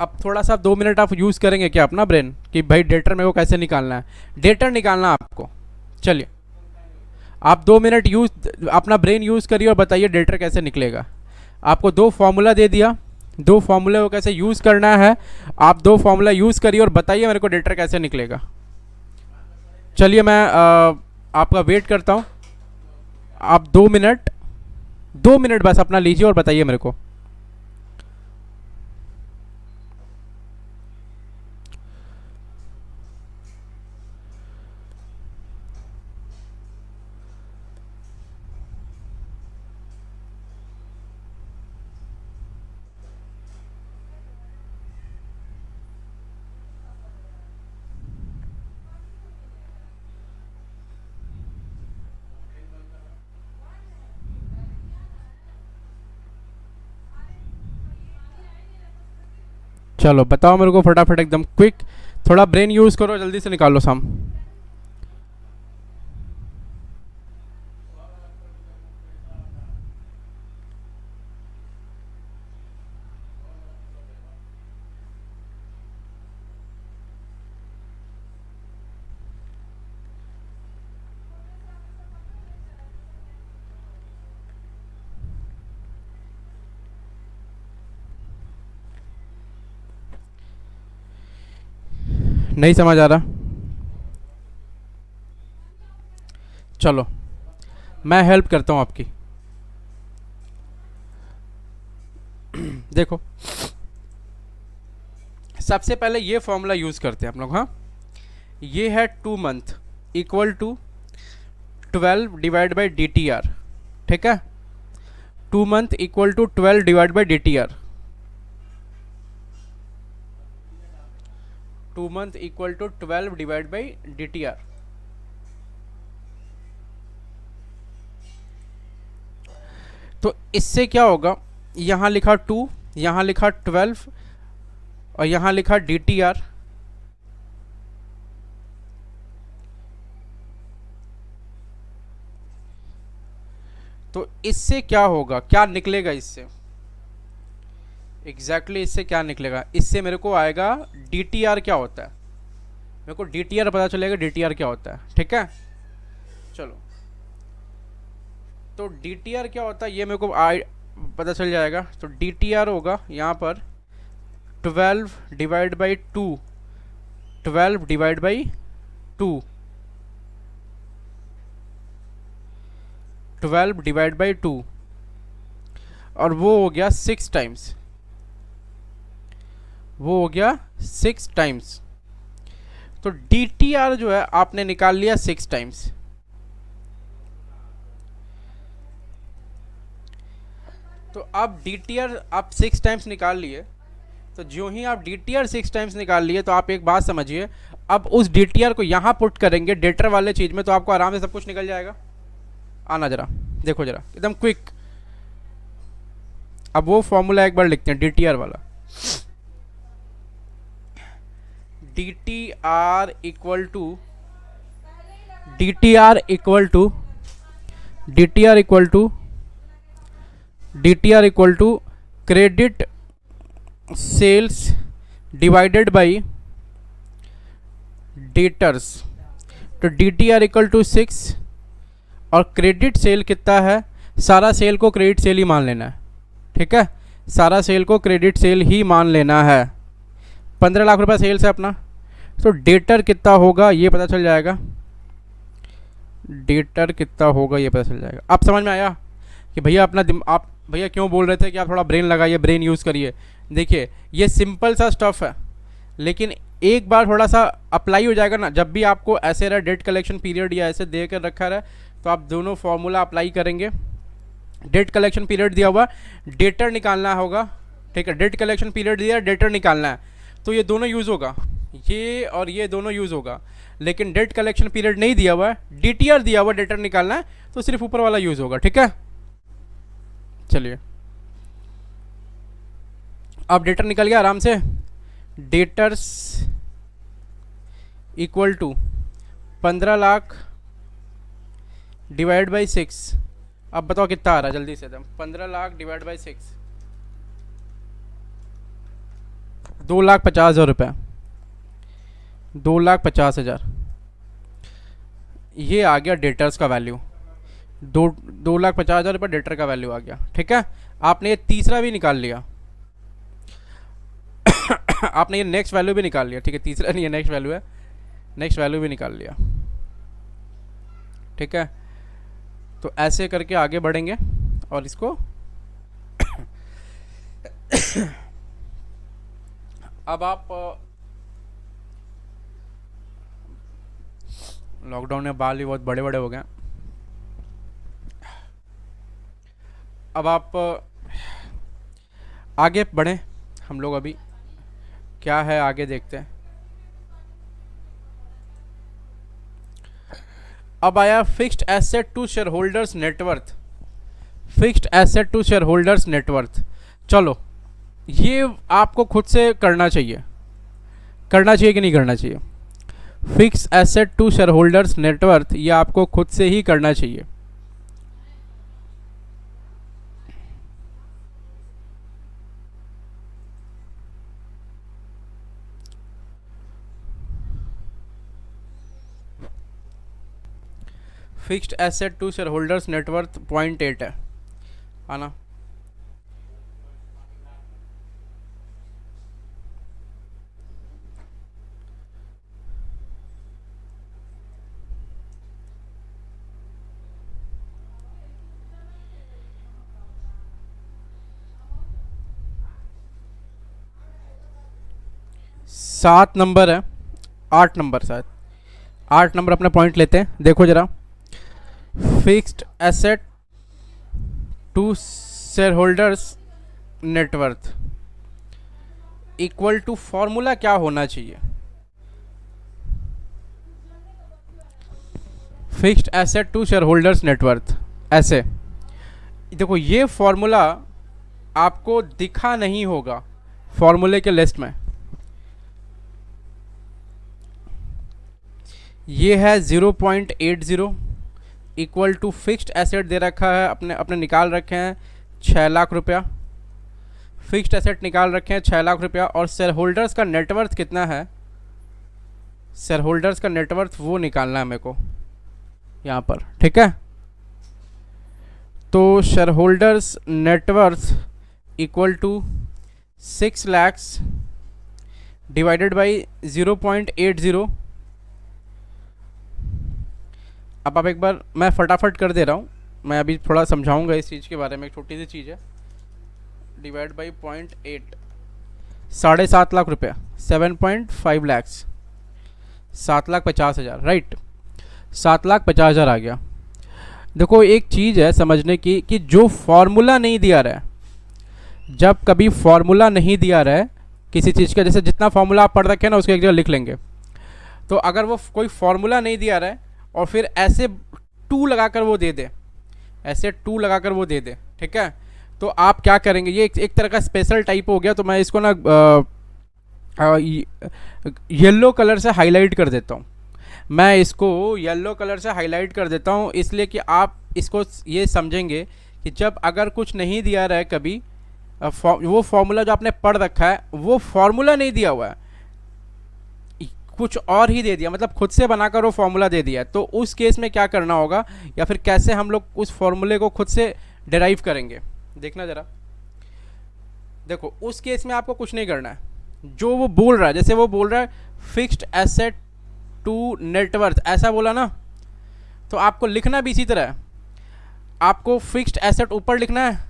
अब थोड़ा सा 2 मिनट आप यूज करेंगे क्या अपना ब्रेन, कि भाई डेटर मेरे को कैसे निकालना है, डेटर निकालना आपको। चलिए आप 2 मिनट यूज अपना ब्रेन यूज करिए और बताइए डेटर कैसे निकलेगा। आपको 2 फॉर्मूला दे दिया, 2 फॉर्मूले को कैसे यूज करना है। आप 2 फॉर्मूला यूज करिए और बताइए मेरे को डेटर कैसे निकलेगा। चलिए मैं आपका वेट करता हूँ। आप 2 मिनट बस अपना लीजिए और बताइए मेरे को। चलो बताओ मेरे को फटाफट, एकदम क्विक। थोड़ा ब्रेन यूज करो, जल्दी से निकालो सम। नहीं समझ आ रहा? चलो मैं हेल्प करता हूँ आपकी। देखो सबसे पहले ये फॉर्मूला यूज करते हैं हम लोग। हाँ, ये है 2 month equal to 12 divide by DTR, ठीक है। 2 month equal to 12 divide by DTR। 2 month equal to 12 divide by DTR। तो इससे क्या होगा, यहां लिखा 2, यहाँ लिखा 12 और यहाँ लिखा DTR। तो इससे क्या होगा, क्या निकलेगा इससे, एग्जैक्टली इससे क्या निकलेगा, इससे मेरे को आएगा DTR क्या होता है, मेरे को DTR पता चलेगा DTR क्या होता है। ठीक है, चलो तो DTR क्या होता है ये मेरे को पता चल जाएगा। तो DTR होगा यहाँ पर 12 divide by 2, 12 divide by 2, 12 divide by 2, और वो हो गया 6 टाइम्स, वो हो गया 6 टाइम्स। तो DTR जो है आपने निकाल लिया 6 टाइम्स। तो अब DTR आप 6 टाइम्स निकाल लिए, तो जो ही आप DTR 6 टाइम्स निकाल लिए तो आप एक बात समझिए, अब उस DTR को यहाँ पुट करेंगे डेटर वाले चीज़ में, तो आपको आराम से सब कुछ निकल जाएगा। आना जरा देखो जरा एकदम क्विक। अब वो फॉर्मूला एक बार लिखते हैं DTR वाला। DTR equal to DTR equal to DTR equal to DTR equal to credit sales divided by debtors. तो DTR इक्वल टू 6 और क्रेडिट सेल कितना है, सारा सेल को क्रेडिट सेल ही मान लेना है। ठीक है, सारा सेल को क्रेडिट सेल ही मान लेना है। 15 लाख रुपए सेल्स है अपना, तो डेटर कितना होगा ये पता चल जाएगा, डेटर कितना होगा ये पता चल जाएगा। अब समझ में आया कि भैया अपना आप भैया क्यों बोल रहे थे कि आप थोड़ा ब्रेन लगाइए, ब्रेन यूज़ करिए। देखिए ये सिंपल सा स्टफ़ है, लेकिन एक बार थोड़ा सा अप्लाई हो जाएगा ना, जब भी आपको ऐसे रहा डेट कलेक्शन पीरियड या ऐसे दे कर रखा रहा, तो आप दोनों फॉर्मूला अप्लाई करेंगे। डेट कलेक्शन पीरियड दिया हुआ, डेटर निकालना होगा। ठीक है, डेट कलेक्शन पीरियड दिया, डेटर निकालना है, तो ये दोनों यूज़ होगा, ये और ये दोनों यूज़ होगा। लेकिन डेट कलेक्शन पीरियड नहीं दिया हुआ है, DTR दिया हुआ, डेटर निकालना है, तो सिर्फ ऊपर वाला यूज़ होगा। ठीक है, चलिए अब डेटर निकल गया आराम से। Debtors equal to 15 lakh divide by 6। अब बताओ कितना आ रहा है जल्दी से, 15 लाख डिवाइड बाई 6, 2,50,000 रुपये, 2,50,000। ये आ गया डेटर्स का वैल्यू, 2,50,000 रुपये डेटर का वैल्यू आ गया। ठीक है, आपने ये तीसरा भी निकाल लिया आपने ये नेक्स्ट वैल्यू भी निकाल लिया। ठीक है, तीसरा नहीं, ये नेक्स्ट वैल्यू है, नेक्स्ट वैल्यू भी निकाल लिया। ठीक है, तो ऐसे करके आगे बढ़ेंगे और इसको अब आप लॉकडाउन में बाल भी बहुत बड़े बड़े हो गए। अब आप आगे बढ़ें, हम लोग अभी क्या है आगे देखते हैं। अब आया fixed asset to shareholders net worth, fixed asset to shareholders net worth. चलो ये आपको खुद से करना चाहिए, करना चाहिए कि नहीं करना चाहिए। Fix asset to shareholders net worth ये आपको खुद से ही करना चाहिए। Fixed asset to shareholders net worth 0.8 है आना। सात नंबर है, 8 नंबर शायद, 8 नंबर अपना पॉइंट लेते हैं। देखो जरा, fixed asset to shareholders net worth equal to formula क्या होना चाहिए। Fixed asset to shareholders net worth ऐसे देखो, ये फॉर्मूला आपको दिखा नहीं होगा फॉर्मूले के लिस्ट में। ये है 0.80 इक्वल टू फिक्स्ड एसेट दे रखा है, अपने अपने निकाल रखे हैं 6 लाख रुपया, फिक्स्ड एसेट निकाल रखे हैं 6 लाख रुपया। और शेयर होल्डर्स का नेटवर्थ कितना है, शेयर होल्डर्स का नेटवर्थ वो निकालना है मेरे को यहाँ पर, ठीक है। तो shareholders net worth equal to 6 lakhs divided by 0.80। अब आप एक बार, मैं फटाफट कर दे रहा हूँ, मैं अभी थोड़ा समझाऊंगा इस चीज़ के बारे में, एक छोटी सी चीज़ है। डिवाइड बाई 0.8, 7.5 लाख रुपया, 7.5 लैक्स, 7,50,000, राइट, 7,50,000 आ गया। देखो एक चीज़ है समझने की कि जो फॉर्मूला नहीं दिया रहा है, जब कभी फॉर्मूला नहीं दिया रहा है किसी चीज़ का, जैसे जितना फॉर्मूला आप पढ़ रखे हैं ना उसको एक जगह लिख लेंगे, तो अगर वो कोई फॉर्मूला नहीं दिया रहा है और फिर ऐसे 2 लगाकर वो दे दे, ऐसे 2 लगाकर वो दे दे, ठीक है, तो आप क्या करेंगे, ये एक तरह का स्पेशल टाइप हो गया। तो मैं इसको ना येलो कलर से हाईलाइट कर देता हूँ, मैं इसको येलो कलर से हाईलाइट कर देता हूँ, इसलिए कि आप इसको ये समझेंगे कि जब अगर कुछ नहीं दिया रहा है कभी, वो फॉर्मूला जो आपने पढ़ रखा है वो फॉर्मूला नहीं दिया हुआ है, कुछ और ही दे दिया, मतलब खुद से बनाकर वो फॉर्मूला दे दिया, तो उस केस में क्या करना होगा, या फिर कैसे हम लोग उस फॉर्मूले को खुद से डिराइव करेंगे, देखना ज़रा। देखो उस केस में आपको कुछ नहीं करना है, जो वो बोल रहा है, जैसे वो बोल रहा है फिक्स्ड एसेट टू नेटवर्थ, ऐसा बोला ना, तो आपको लिखना भी इसी तरह है, आपको फिक्स्ड एसेट ऊपर लिखना है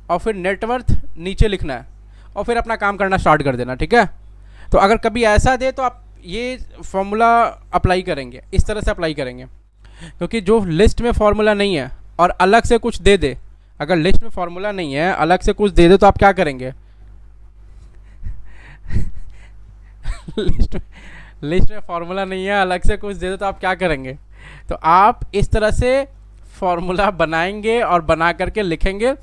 और फिर नेटवर्थ नीचे लिखना है और फिर अपना काम करना स्टार्ट कर देना, ठीक है। तो अगर कभी ऐसा दे तो आप ये फॉर्मूला अप्लाई करेंगे, इस तरह से अप्लाई करेंगे, क्योंकि जो लिस्ट में फॉर्मूला नहीं है और अलग से कुछ दे दे, अगर लिस्ट में फॉर्मूला नहीं है अलग से कुछ दे दे तो आप क्या करेंगे लिस्ट में फॉर्मूला नहीं है अलग से कुछ दे दे तो आप क्या करेंगे, तो आप इस तरह से फॉर्मूला बनाएंगे और बना करके लिखेंगे।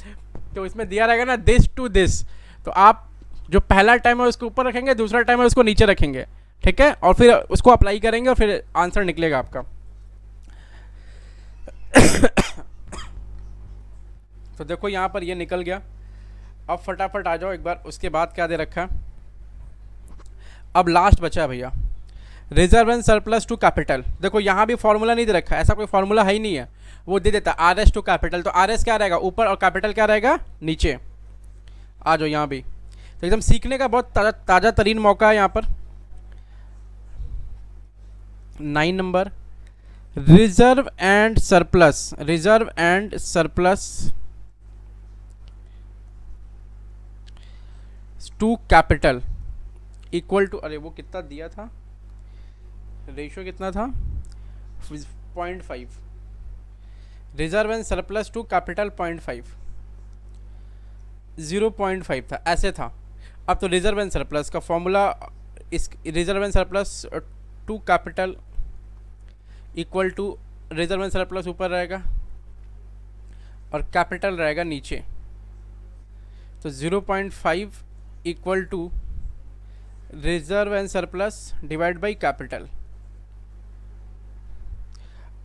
तो इसमें दिया रहेगा ना दिस टू दिस, तो आप जो पहला टाइम है उसको ऊपर रखेंगे, दूसरा टाइम है उसको नीचे रखेंगे, ठीक है, और फिर उसको अप्लाई करेंगे और फिर आंसर निकलेगा आपका। तो देखो यहाँ पर ये निकल गया। अब फटाफट आ जाओ एक बार, उसके बाद क्या दे रखा है, अब लास्ट बचा है भैया, reserve and surplus to capital. देखो यहाँ भी फॉर्मूला नहीं दे रखा है, ऐसा कोई फॉर्मूला है ही नहीं है, वो दे देता आर एस टू कैपिटल, तो आर एस क्या रहेगा ऊपर और कैपिटल क्या रहेगा नीचे। आ जाओ यहाँ भी, तो एकदम सीखने का बहुत ताज़ा तरीन मौका है यहाँ पर। 9 number, reserve and surplus, reserve and surplus to capital equal to, अरे वो कितना दिया था, रेशियो कितना था 0.5, reserve and surplus to capital 0.5, 0.5 था, ऐसे था। अब तो रिजर्व एंड सरप्लस का फॉर्मूला, इस reserve and surplus to capital equal to reserve and surplus ऊपर रहेगा और कैपिटल रहेगा नीचे, तो 0.5 equal to reserve and surplus divide by capital.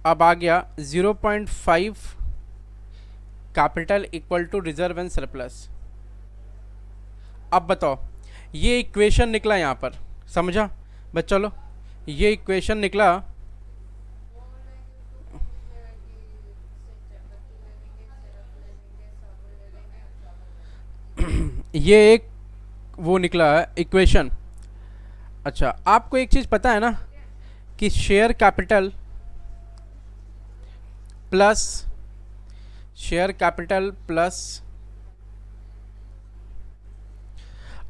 अब आ गया 0.5 capital equal to reserve and surplus. अब बताओ ये इक्वेशन निकला यहाँ पर, समझा बस, चलो ये इक्वेशन निकला, ये एक वो निकला है इक्वेशन। अच्छा आपको एक चीज़ पता है ना कि share capital plus, share capital plus,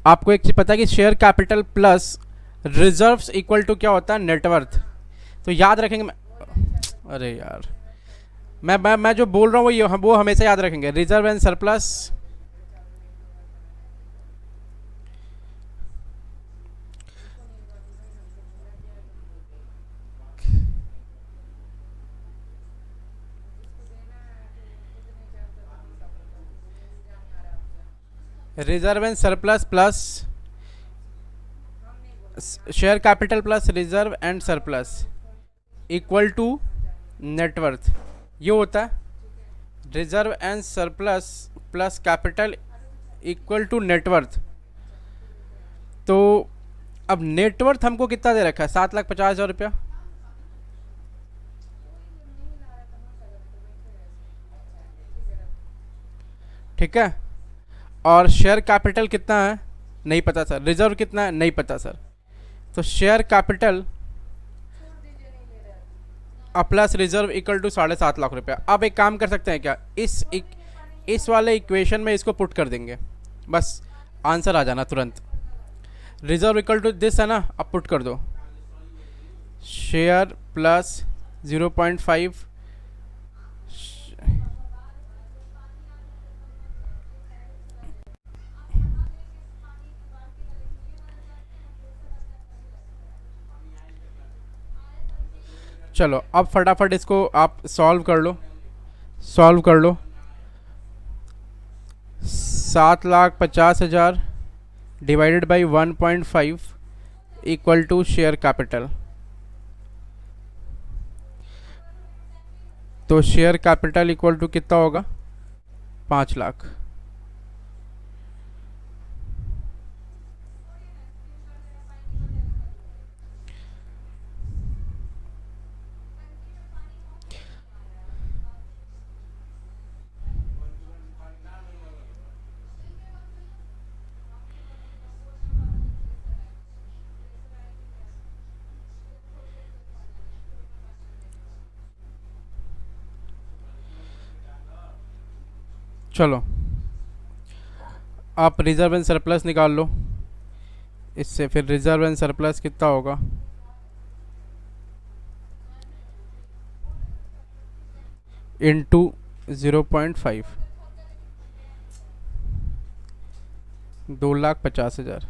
आपको एक चीज़ पता है कि share capital plus reserves equal to क्या होता है नेटवर्थ। तो याद रखेंगे, अरे यार मैं जो बोल रहा हूँ वो हमेशा याद रखेंगे, reserve and surplus reserve and surplus plus share capital plus reserve and surplus equal to net worth, ये होता है reserve and surplus plus capital equal to net worth. तो अब नेटवर्थ हमको कितना दे रखा है, 7,50,000 रुपया। ठीक है, और शेयर कैपिटल कितना है नहीं पता सर, रिजर्व कितना है नहीं पता सर। तो share capital plus reserve equal to 7.5 lakh रुपया। अब एक काम कर सकते हैं क्या, इस वाले इक्वेशन में इसको पुट कर देंगे, बस आंसर आ जाना तुरंत। रिजर्व इक्वल टू दिस है ना, अब पुट कर दो शेयर प्लस 0.5 चलो अब फटाफट इसको आप सॉल्व कर लो, 7,50,000 divided by 1.5 equal to share capital. तो शेयर कैपिटल इक्वल टू कितना होगा, 5 लाख। चलो आप रिजर्व एंड सरप्लस निकाल लो इससे, फिर रिजर्व एंड सरप्लस कितना होगा, इंटू 0.5, 2,50,000।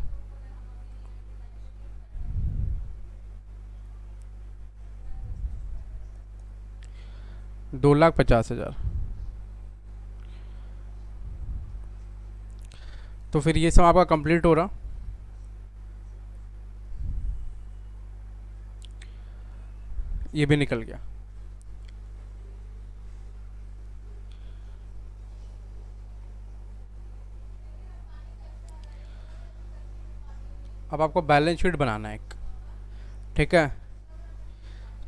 दो लाख 50,000। तो फिर ये सब आपका कंप्लीट हो रहा। ये भी निकल गया। अब आपको बैलेंस शीट बनाना है एक, ठीक है।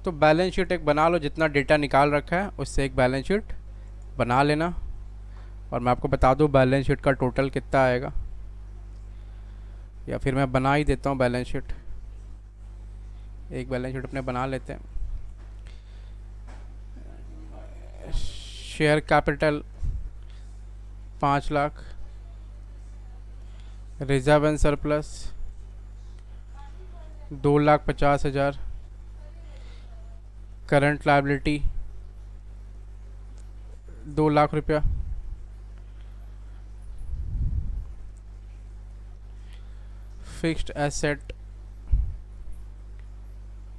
तो बैलेंस शीट एक बना लो, जितना डेटा निकाल रखा है उससे एक बैलेंस शीट बना लेना। और मैं आपको बता दूं बैलेंस शीट का टोटल कितना आएगा, या फिर मैं बना ही देता हूं बैलेंस शीट। एक बैलेंस शीट अपने बना लेते हैं। Share capital 5 lakh, reserve and surplus 2,50,000, current liability 2 lakh रुपया, fixed asset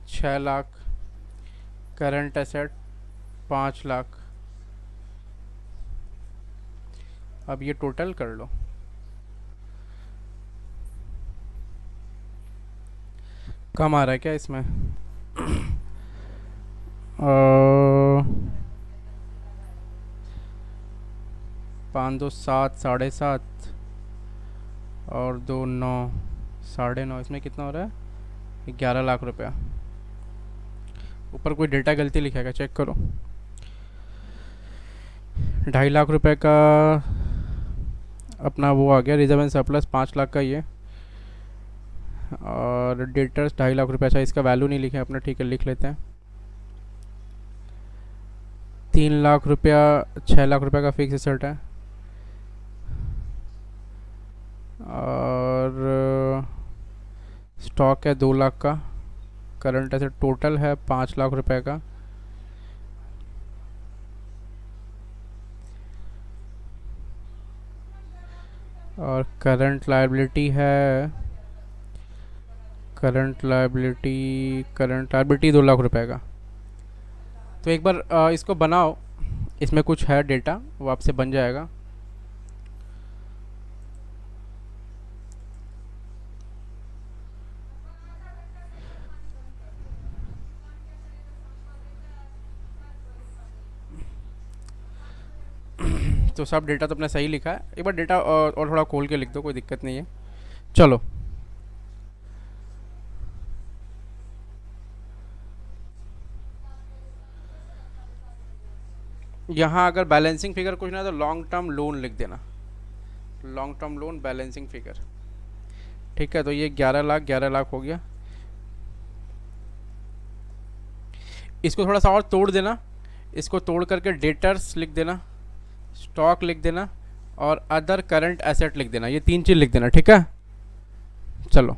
6 lakh, current asset 5 lakh. अब ये टोटल कर लो। कम आ रहा है क्या इसमें? 5 2 7 7.5 और 2 9 9.5, इसमें कितना हो रहा है, 11 लाख रुपया। ऊपर कोई डेटा गलती लिखा है, चेक करो। 2.5 लाख रुपए का अपना वो आ गया रिजर्व एंड सरप्लस, 5 लाख का ये, और डेटर्स 2.5 लाख रुपये। अच्छा इसका वैल्यू नहीं लिखे अपना, ठीक है लिख लेते हैं। 3 लाख रुपया, 6 लाख रुपए का फिक्स एसेट है, और स्टॉक है 2 लाख का, करंट एसेट टोटल है 5 लाख रुपए का, और करंट लायबिलिटी 2 लाख रुपए का। तो एक बार इसको बनाओ, इसमें कुछ है डेटा वो आपसे बन जाएगा। तो सब डेटा तो अपना सही लिखा है, एक बार डेटा और थोड़ा खोल के लिख दो, कोई दिक्कत नहीं है। चलो, यहाँ अगर बैलेंसिंग फिगर कुछ ना तो लॉन्ग टर्म लोन लिख देना, long term loan balancing figure. ठीक है, तो ये 11 लाख हो गया। इसको थोड़ा सा और तोड़ देना, इसको तोड़ करके डेटर्स लिख देना, स्टॉक लिख देना और अदर करंट एसेट लिख देना, ये तीन चीज़ लिख देना। ठीक है, चलो।